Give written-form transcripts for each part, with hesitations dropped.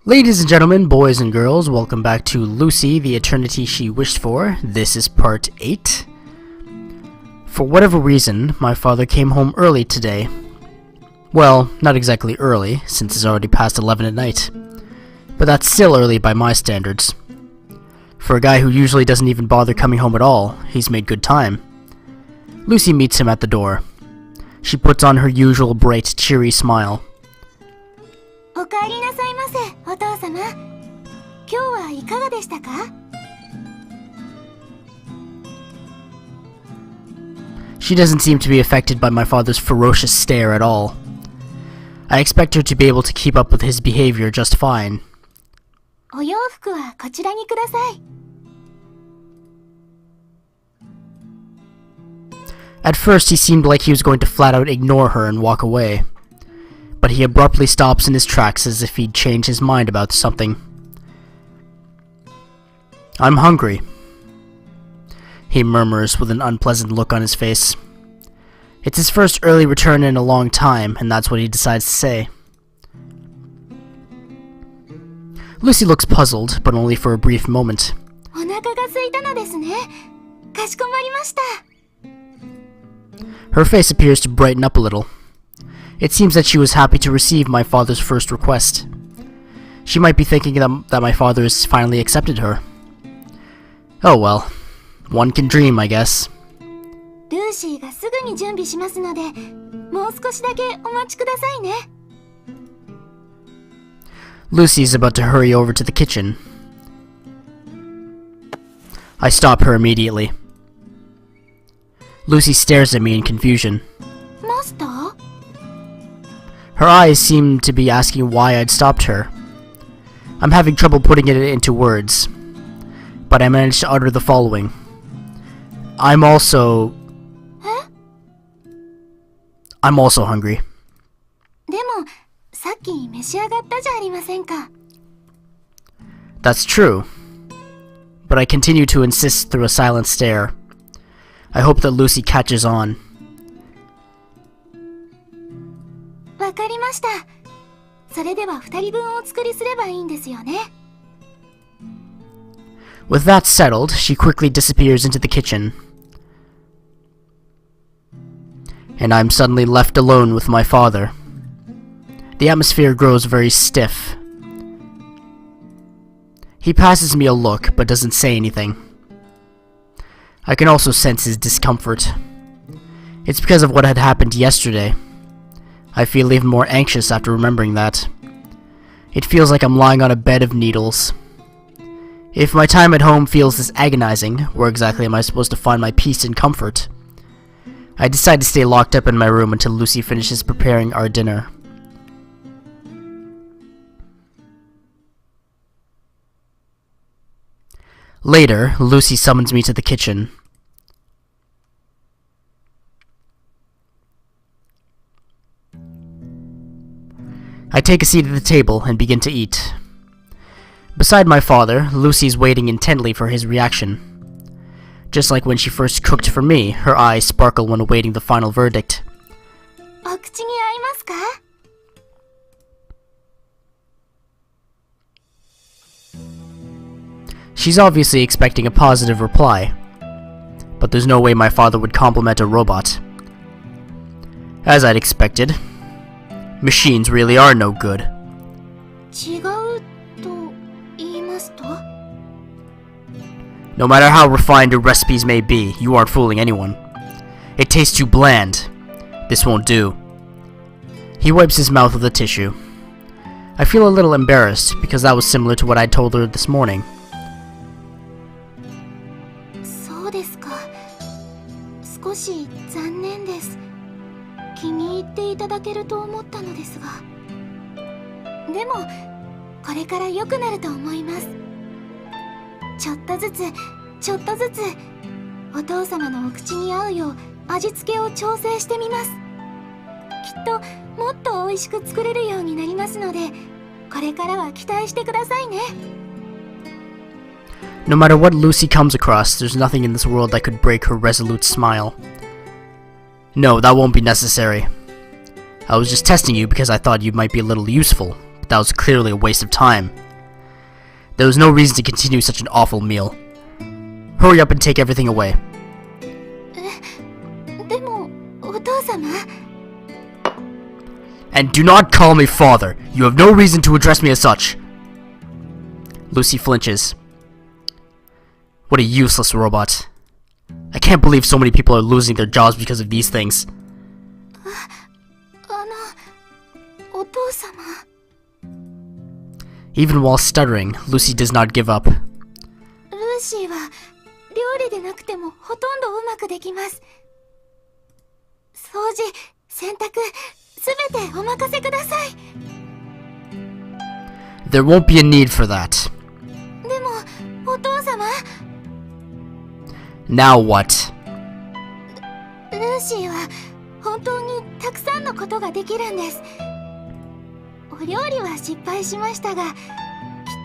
Ladies and gentlemen, boys and girls, welcome back to Lucy, the Eternity She Wished For. This is part 8. For whatever reason, my father came home early today. Well, not exactly early, since it's already past 11 at night. But that's still early by my standards. For a guy who usually doesn't even bother coming home at all, he's made good time. Lucy meets him at the door. She puts on her usual bright, cheery smile. お帰りなさいませ、お父様。今日はいかがでしたか? She doesn't seem to be affected by my father's ferocious stare at all. I expect her to be able to keep up with his behavior just fine. お洋服はこちらにください。At first, he seemed like he was going to flat out ignore her and walk away. But he abruptly stops in his tracks as if he'd changed his mind about something. I'm hungry, he murmurs with an unpleasant look on his face. It's his first early return in a long time, and that's what he decides to say. Lucy looks puzzled, but only for a brief moment. お腹が空いたのですね。かしこまりました。Her face appears to brighten up a little. It seems that she was happy to receive my father's first request. She might be thinking that my father has finally accepted her. Oh well, one can dream, I guess. ルーシーがすぐに準備しますので、もう少しだけお待ちくださいね。Lucy is about to hurry over to the kitchen. I stop her immediately. Lucy stares at me in confusion. マスター? Her eyes seem to be asking why I'd stopped her. I'm having trouble putting it into words, but I managed to utter the following. I'm also hungry. でも、さっき召し上がったじゃありませんか。That's true, but I continue to insist through a silent stare. I hope that Lucy catches on. わかりました。それでは2人分お作りすればいいんですよね。With that settled, she quickly disappears into the kitchen. And I'm suddenly left alone with my father. The atmosphere grows very stiff. He passes me a look, but doesn't say anything. I can also sense his discomfort. It's because of what had happened yesterday. I feel even more anxious after remembering that. It feels like I'm lying on a bed of needles. If my time at home feels this agonizing, where exactly am I supposed to find my peace and comfort? I decide to stay locked up in my room until Lucy finishes preparing our dinner. Later, Lucy summons me to the kitchen. I take a seat at the table and begin to eat. Beside my father, Lucy's waiting intently for his reaction. Just like when she first cooked for me, her eyes sparkle when awaiting the final verdict. お口に合いますか? She's obviously expecting a positive reply, but there's no way my father would compliment a robot. As I'd expected, machines really are no good. 違うと言いますと? No matter how refined your recipes may be, you aren't fooling anyone. It tastes too bland. This won't do. He wipes his mouth with a tissue. I feel a little embarrassed because that was similar to what I told her this morning. そうですか。少し残念です。気に入っていただけると思ったのですが。でも、これから良くなると思います。ちょっとずつ、お父様のお口に合うよう味付けを調整してみます。きっともっと美味しく作れるようになりますので、これからは期待してくださいね。No matter what Lucy comes across, there's nothing in this world that could break her resolute smile. No, that won't be necessary. I was just testing you because I thought you might be a little useful, but that was clearly a waste of time. There was no reason to continue such an awful meal. Hurry up and take everything away. でも、お父様。 And do not call me father. You have no reason to address me as such. Lucy flinches. What a useless robot. I can't believe so many people are losing their jobs because of these things. お父様。 Even while stuttering, Lucy does not give up. ルーシーは料理でなくてもほとんどうまくできます。掃除、洗濯、すべてお任せください。 There won't be a need for that. でも、お父様。 Now what? ルーシーは本当にたくさんのことができるんです。お料理は失敗しましたが、きっ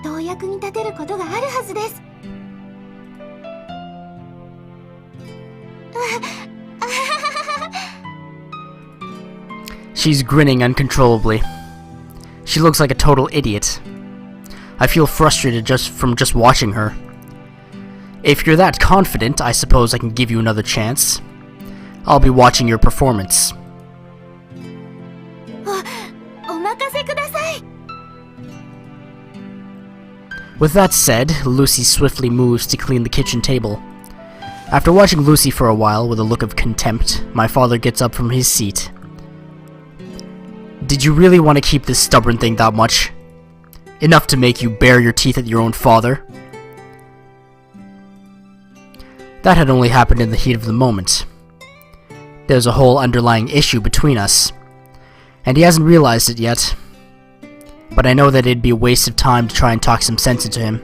とお役に立てることがあるはずです。 She's grinning uncontrollably. She looks like a total idiot. I feel frustrated just watching her. If you're that confident, I suppose I can give you another chance. I'll be watching your performance. お任せください。 With that said, Lucy swiftly moves to clean the kitchen table. After watching Lucy for a while with a look of contempt, my father gets up from his seat. Did you really want to keep this stubborn thing that much? Enough to make you bare your teeth at your own father? That had only happened in the heat of the moment. There's a whole underlying issue between us, and he hasn't realized it yet. But I know that it'd be a waste of time to try and talk some sense into him.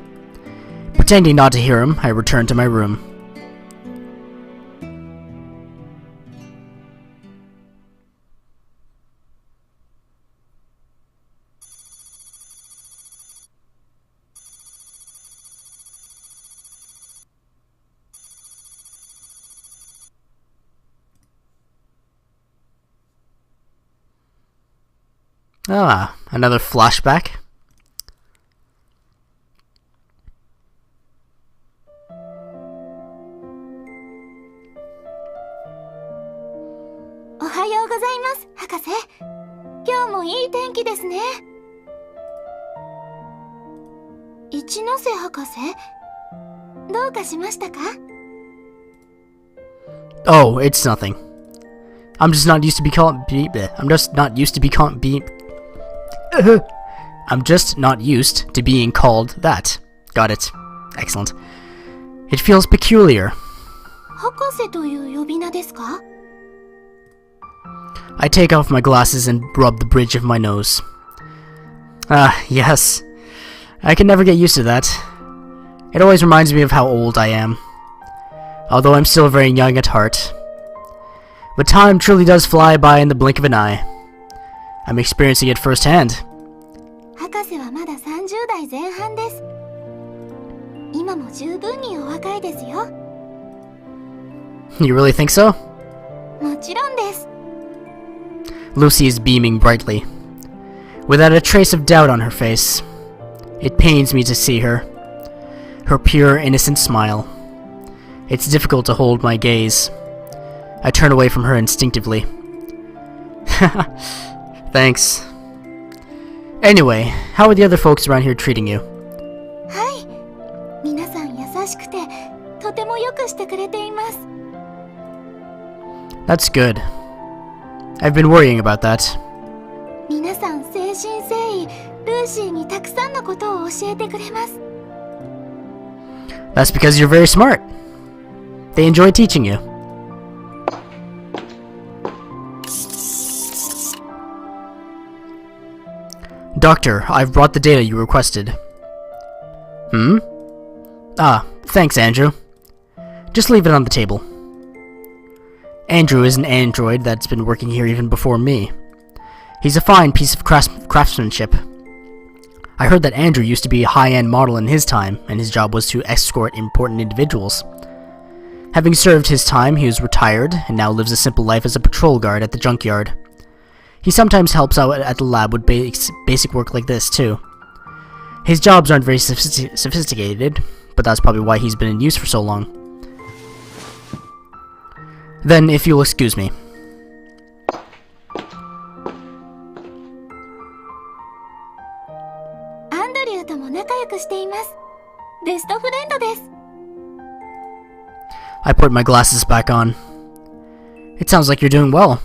Pretending not to hear him, I return to my room. Ah, another flashback. Ohayou gozaimasu, 博士。今日もいい天気ですね。一ノ瀬博士、どうかしましたか? Oh, it's nothing. I'm just not used to be called. I'm just not used to be called. I'm just not used to being called that. Got it. Excellent. It feels peculiar. 博士という呼び名ですか? I take off my glasses and rub the bridge of my nose. Ah, yes. I can never get used to that. It always reminds me of how old I am. Although I'm still very young at heart. But time truly does fly by in the blink of an eye. I'm experiencing it firsthand. 博士はまだ30代前半です。今も十分にお若いですよ。You really think so? もちろんです。 Lucy is beaming brightly, without a trace of doubt on her face. It pains me to see her. Her pure, innocent smile. It's difficult to hold my gaze. I turn away from her instinctively. Thanks. Anyway, how are the other folks around here treating you? はい。皆さん優しくて、とてもよくしてくれています。 That's good. I've been worrying about that. 皆さん誠心誠意、ルーシーにたくさんのことを教えてくれます。 That's because you're very smart. They enjoy teaching you. Doctor, I've brought the data you requested. Hmm? Ah, thanks, Andrew. Just leave it on the table. Andrew is an android that's been working here even before me. He's a fine piece of craftsmanship. I heard that Andrew used to be a high-end model in his time, and his job was to escort important individuals. Having served his time, he was retired, and now lives a simple life as a patrol guard at the junkyard. He sometimes helps out at the lab with basic work like this, too. His jobs aren't very sophisticated, but that's probably why he's been in use for so long. Then, if you'll excuse me. I put my glasses back on. It sounds like you're doing well.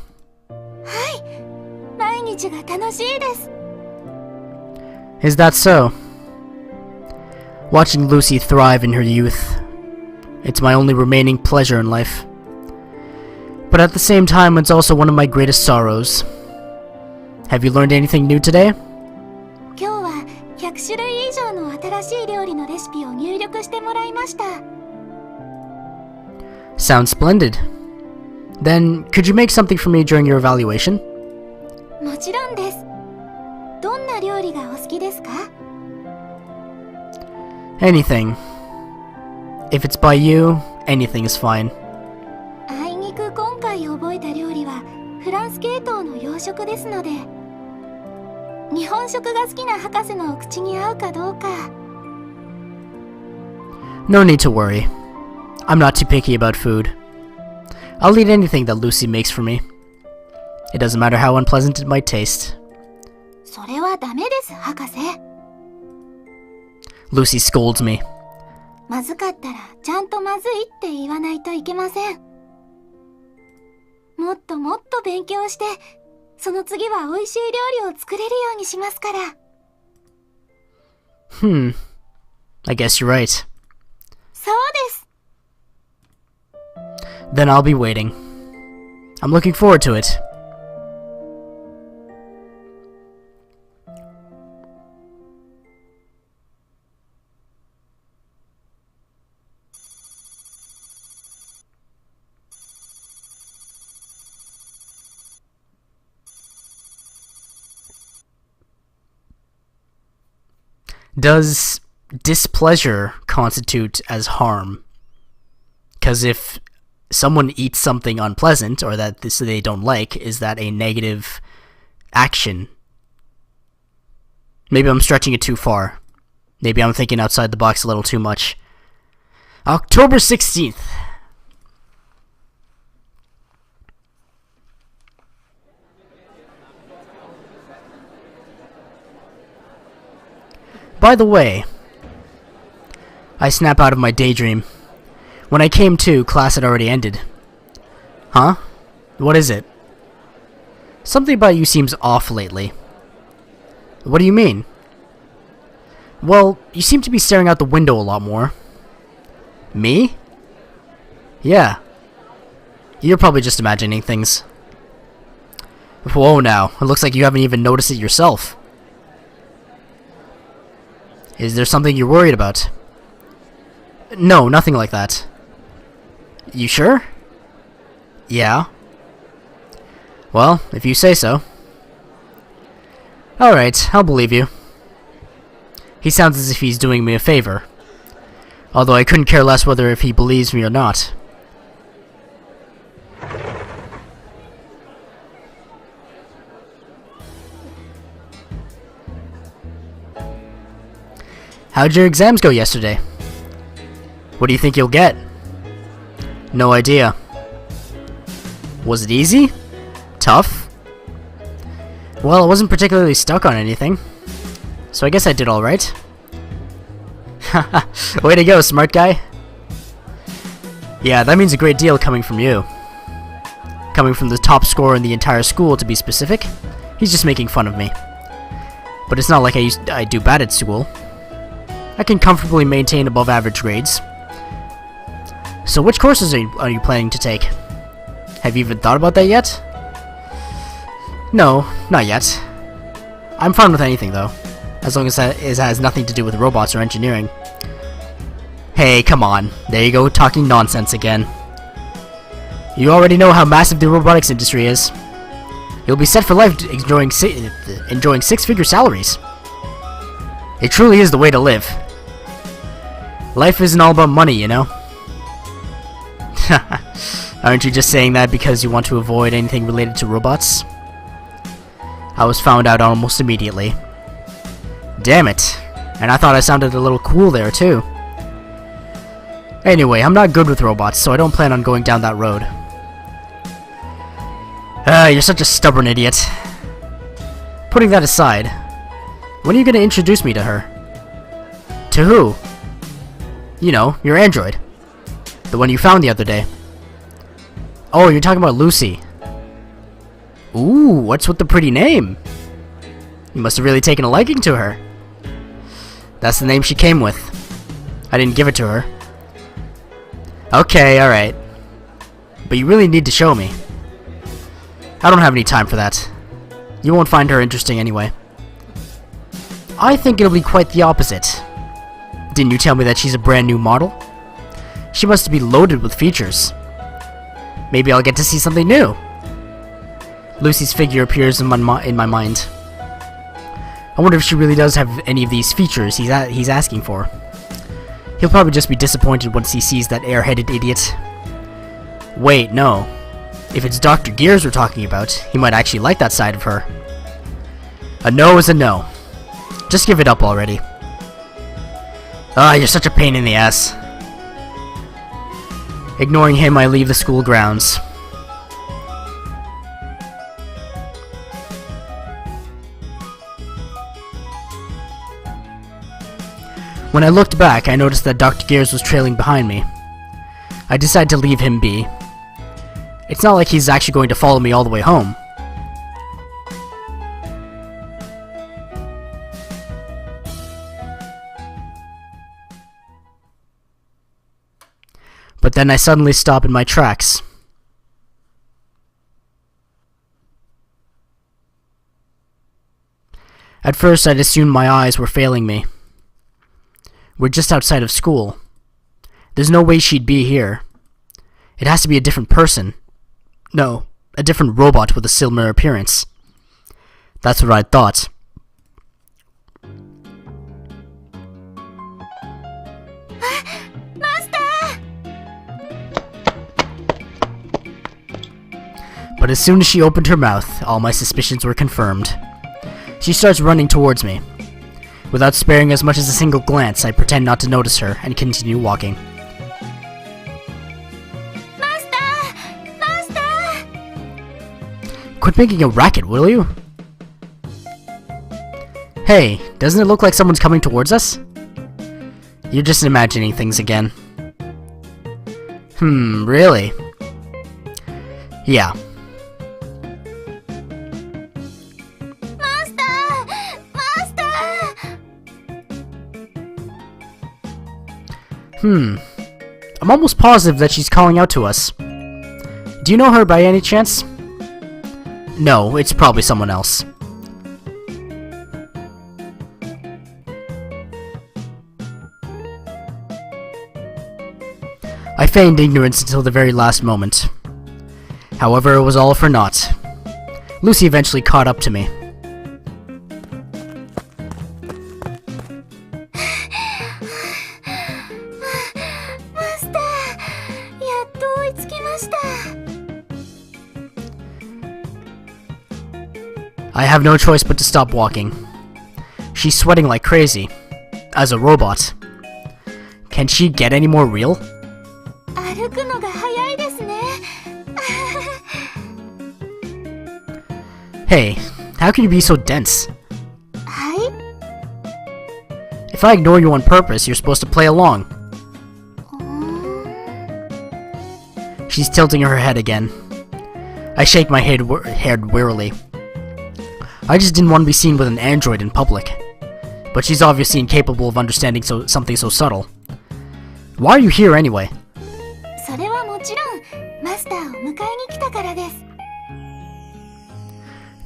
Is that so? Watching Lucy thrive in her youth. It's my only remaining pleasure in life. But at the same time, it's also one of my greatest sorrows. Have you learned anything new today? Sounds splendid. Then, could you make something for me during your evaluation? Anything. If it's by you, anything is fine. No need to worry. I'm not too picky about food. I'll eat anything that Lucy makes for me. It doesn't matter how unpleasant it might taste. Lucy scolds me. I guess you're right. Then I'll be waiting. I'm looking forward to it. Does displeasure constitute as harm? Because if someone eats something unpleasant, or that they don't like, is that a negative action? Maybe I'm stretching it too far. Maybe I'm thinking outside the box a little too much. October 16th. By the way, I snap out of my daydream. When I came to, class had already ended. Huh? What is it? Something about you seems off lately. What do you mean? Well, you seem to be staring out the window a lot more. Me? Yeah. You're probably just imagining things. Whoa now, it looks like you haven't even noticed it yourself. Is there something you're worried about? No, nothing like that. You sure? Yeah. Well, if you say so. Alright, I'll believe you. He sounds as if he's doing me a favor. Although I couldn't care less whether if he believes me or not. How'd your exams go yesterday? What do you think you'll get? No idea. Was it easy? Tough? Well, I wasn't particularly stuck on anything. So I guess I did alright. Way to go, smart guy. Yeah, that means a great deal coming from you. Coming from the top scorer in the entire school, to be specific. He's just making fun of me. But it's not like I do bad at school. I can comfortably maintain above average grades. So which courses are you planning to take? Have you even thought about that yet? No, not yet. I'm fine with anything though, as long as it has nothing to do with robots or engineering. Hey, come on. There you go, talking nonsense again. You already know how massive the robotics industry is. You'll be set for life enjoying six-figure salaries. It truly is the way to live. Life isn't all about money, you know? Aren't you just saying that because you want to avoid anything related to robots? I was found out almost immediately. Damn it. And I thought I sounded a little cool there, too. Anyway, I'm not good with robots, so I don't plan on going down that road. You're such a stubborn idiot. Putting that aside, when are you gonna introduce me to her? To who? You know, your android. The one you found the other day. Oh, you're talking about Lucy. Ooh, what's with the pretty name? You must have really taken a liking to her. That's the name she came with. I didn't give it to her. Okay, alright. But you really need to show me. I don't have any time for that. You won't find her interesting anyway. I think it'll be quite the opposite. Didn't you tell me that she's a brand new model? She must be loaded with features. Maybe I'll get to see something new. Lucy's figure appears in my mind. I wonder if she really does have any of these features he's asking for. He'll probably just be disappointed once he sees that airheaded idiot. Wait, no. If it's Dr. Gears we're talking about, he might actually like that side of her. A no is a no. Just give it up already. Ah, you're such a pain in the ass. Ignoring him, I leave the school grounds. When I looked back, I noticed that Dr. Gears was trailing behind me. I decided to leave him be. It's not like he's actually going to follow me all the way home. But then I suddenly stop in my tracks. At first, I'd assumed my eyes were failing me. We're just outside of school. There's no way she'd be here. It has to be a different person. No, a different robot with a similar appearance. That's what I thought. But as soon as she opened her mouth, all my suspicions were confirmed. She starts running towards me. Without sparing as much as a single glance, I pretend not to notice her and continue walking. Quit making a racket, will you? Hey, doesn't it look like someone's coming towards us? You're just imagining things again. Really? Yeah. I'm almost positive that she's calling out to us. Do you know her by any chance? No, it's probably someone else. I feigned ignorance until the very last moment. However, it was all for naught. Lucy eventually caught up to me. I have no choice but to stop walking. She's sweating like crazy. As a robot. Can she get any more real? Hey, how can you be so dense? If I ignore you on purpose, you're supposed to play along. She's tilting her head again. I shake my head wearily. I just didn't want to be seen with an android in public. But she's obviously incapable of understanding something so subtle. Why are you here anyway?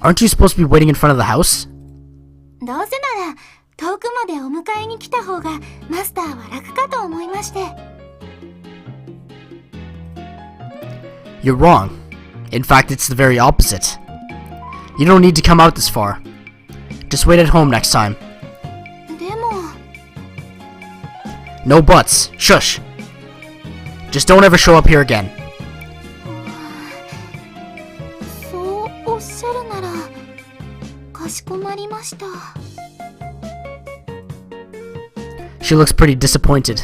Aren't you supposed to be waiting in front of the house? You're wrong. In fact, it's the very opposite. You don't need to come out this far. Just wait at home next time. No buts. Shush. Just don't ever show up here again. She looks pretty disappointed.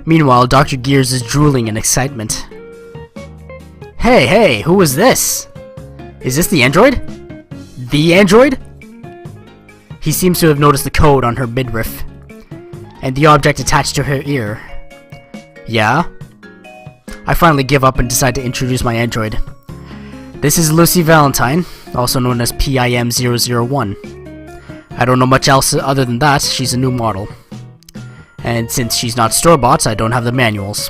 Meanwhile, Dr. Gears is drooling in excitement. Hey, who is this? Is this the android? The android? He seems to have noticed the code on her midriff, and the object attached to her ear. Yeah? I finally give up and decide to introduce my android. This is Lucy Valentine, also known as PIM-001. I don't know much else other than that. She's a new model. And since she's not store-bought, I don't have the manuals.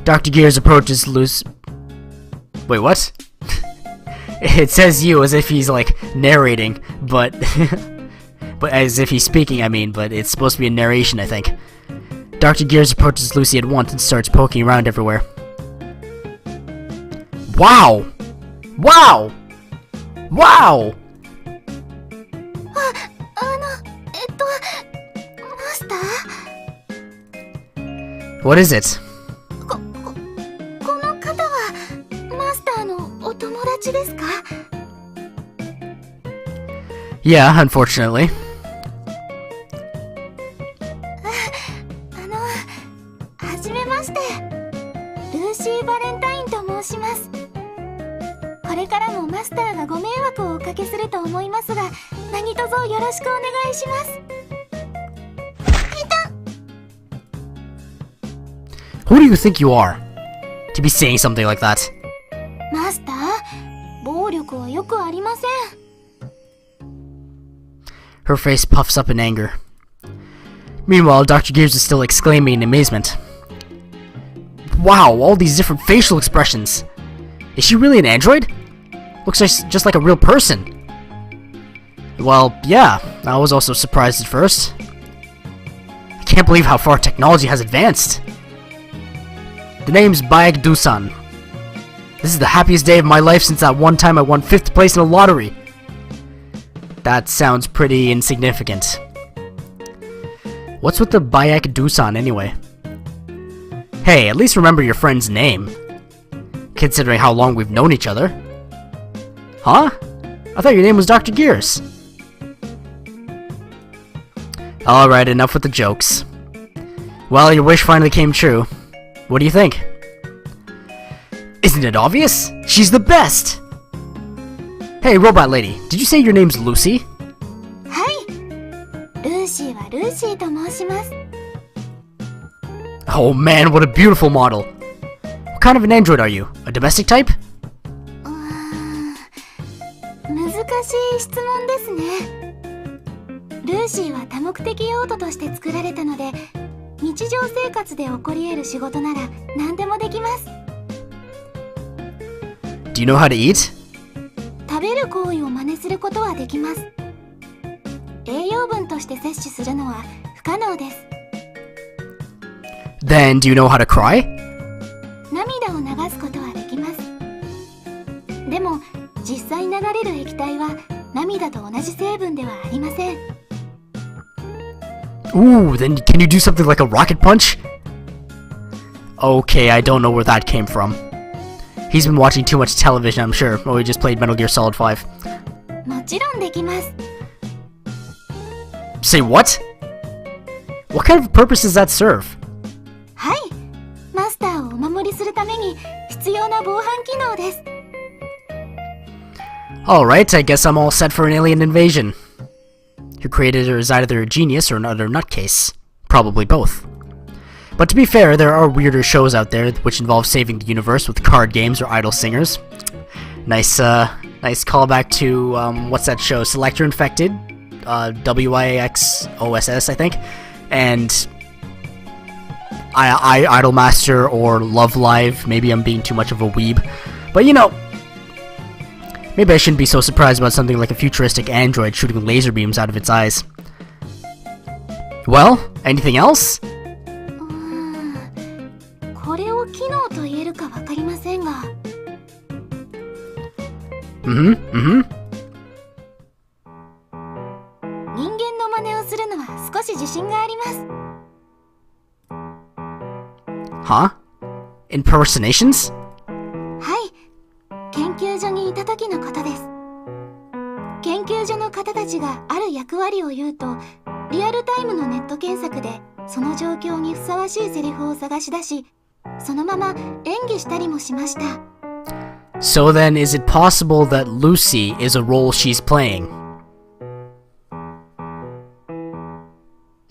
Dr. Gears approaches Lucy... Wait, what? It says you as if he's, like, narrating, but... but as if he's speaking, I mean, but it's supposed to be a narration, I think. Dr. Gears approaches Lucy at once and starts poking around everywhere. Wow! Wow! Wow! What is it? Yeah, unfortunately. はじめまして。ルーシー・バレンタインと申します。これからもマスターがご迷惑をおかけすると思いますが、何卒よろしくお願いします。Who do you think you are? To be saying something like that? マスター、暴力はよくありません。Her face puffs up in anger. Meanwhile, Dr. Gears is still exclaiming in amazement. Wow, all these different facial expressions. Is she really an android? Looks just like a real person. Well, yeah, I was also surprised at first. I can't believe how far technology has advanced. The name's Bayek Dusan. This is the happiest day of my life since that one time I won 5th place in a lottery. That sounds pretty insignificant. What's with the Bayek Dusan anyway? Hey, at least remember your friend's name. Considering how long we've known each other. Huh? I thought your name was Dr. Gears. Alright, enough with the jokes. Well, your wish finally came true. What do you think? Isn't it obvious? She's the best! Hey, robot lady, did you say your name's Lucy? はい。ルーシーはルーシーと申します。Oh man, what a beautiful model! What kind of an android are you? A domestic type? 難しい質問ですね。ルーシーは多目的用途として作られたので、日常生活で起こり得る仕事なら何でもできます。Do you know how to eat? 食べる行為を真似することはできます。栄養分として摂取するのは不可能です。Then, do you know how to cry? 涙を流すことはできます。でも、実際流れる液体は涙と同じ成分ではありません。Ooh, then can you do something like a rocket punch? Okay, I don't know where that came from. He's been watching too much television, I'm sure. Oh, he just played Metal Gear Solid 5. もちろんできます。Say what? What kind of purpose does that serve? はい。マスターをお守りするために必要な防犯機能です。Alright, I guess I'm all set for an alien invasion. Your creator is either a genius or an utter nutcase. Probably both. But to be fair, there are weirder shows out there which involve saving the universe with card games or idol singers. Nice callback to, what's that show? Select Your Infected? WIXOSS, I think. And Idolmaster or Love Live. Maybe I'm being too much of a weeb. But you know, maybe I shouldn't be so surprised about something like a futuristic android shooting laser beams out of its eyes. Well, anything else? これを機能と言えるかわかりませんが。人間の真似をするのは少し自信があります。Huh? Impersonations? はい。研究所にいた時のことです。研究所の方たちがある役割を言うと、リアルタイムのネット検索でその状況にふさわしいセリフを探し出し、そのまま演技したりもしました。So then, is it possible that Lucy is a role she's playing?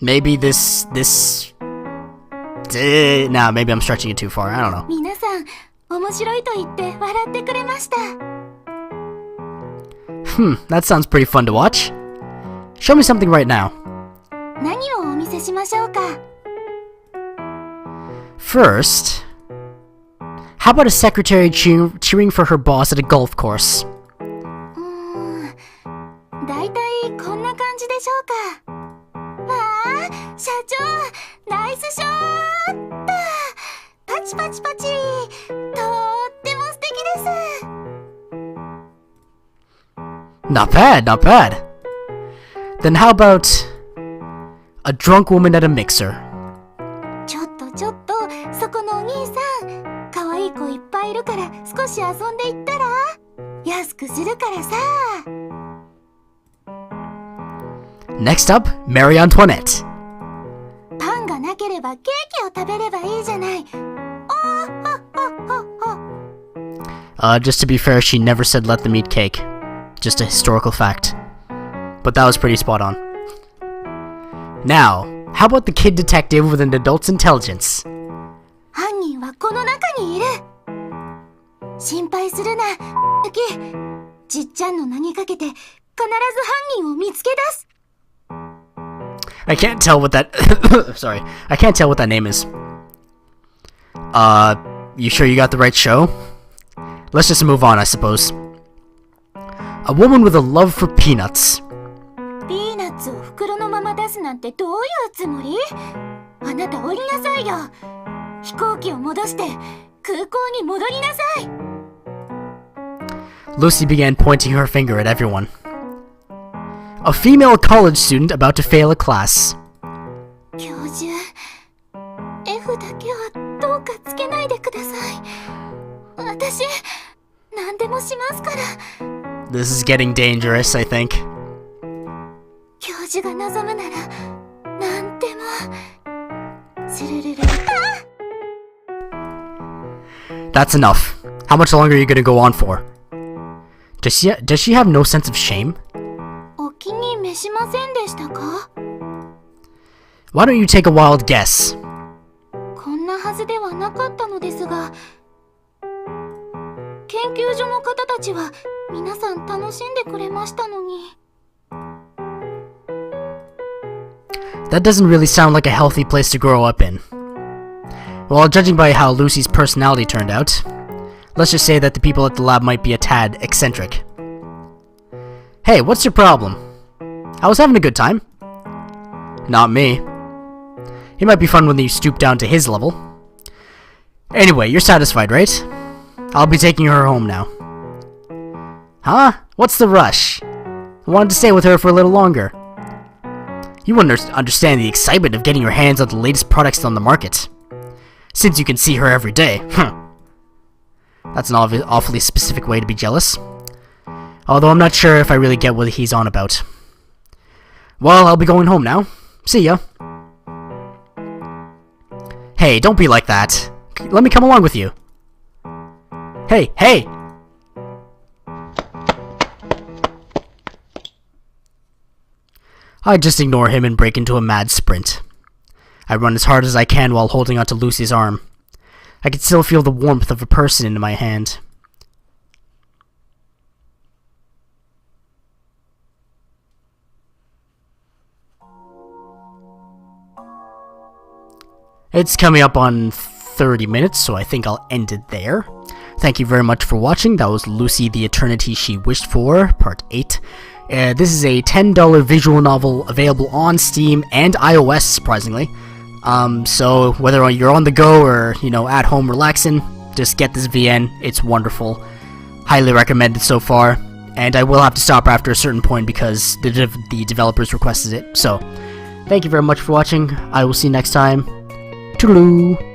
Maybe this... Nah, maybe I'm stretching it too far. I don't know. 皆さん、面白いと言って笑ってくれました。That sounds pretty fun to watch. Show me something right now. 何をお見せしましょうか。First, how about a secretary cheering for her boss at a golf course? だいたいこんな感じでしょうか。わあ、社長、ナイスショット！パチパチパチ！とっても素敵です。Not bad, not bad. Then how about a drunk woman at a mixer? ちょっと、そこのお兄さん、可愛い子いっぱいいるから少し遊んでいったら？安くするからさ。Next up, Marie Antoinette. パンがなければケーキを食べればいいじゃない。Just to be fair, she never said let them eat cake. Just a historical fact. But that was pretty spot on. Now, how about the kid detective with an adult's intelligence? 犯人はこの中にいる。心配するな、ユキ。じっちゃんの名にかけて必ず犯人を見つけ出す。I can't tell what that... Sorry. I can't tell what that name is. You sure you got the right show? Let's just move on, I suppose. A woman with a love for peanuts. ピーナッツを袋のまま出すなんてどういうつもり？あなた降りなさいよ。飛行機を戻して空港に戻りなさい。Lucy began pointing her finger at everyone. A female college student about to fail a class. 教授、F だけはどうかつけないでください。私、何でもしますから。This is getting dangerous, I think. 教授が望むなら、何でも。スルルル。That's enough. How much longer are you gonna go on for? Does she have no sense of shame? お気に召しませんでしたか？ Why don't you take a wild guess? こんなはずではなかったのですが、研究所の方たちは皆さん楽しんでくれましたのに。That doesn't really sound like a healthy place to grow up in. Well, judging by how Lucy's personality turned out, let's just say that the people at the lab might be a tad eccentric. Hey, what's your problem? I was having a good time. Not me. It might be fun when you stoop down to his level. Anyway, you're satisfied, right? I'll be taking her home now. Huh? What's the rush? I wanted to stay with her for a little longer. You wouldn't understand the excitement of getting your hands on the latest products on the market. Since you can see her every day. That's an awfully specific way to be jealous. Although I'm not sure if I really get what he's on about. Well, I'll be going home now. See ya. Hey, don't be like that. Let me come along with you. Hey! I just ignore him and break into a mad sprint. I run as hard as I can while holding onto Lucy's arm. I can still feel the warmth of a person in my hand. It's coming up on 30 minutes, so I think I'll end it there. Thank you very much for watching. That was Lucy, the Eternity She Wished For, Part 8. This is a $10 visual novel available on Steam and iOS, surprisingly. So whether you're on the go or, at home relaxing, just get this VN. It's wonderful. Highly recommended so far. And I will have to stop after a certain point because the developers requested it. So, thank you very much for watching. I will see you next time. Toodaloo!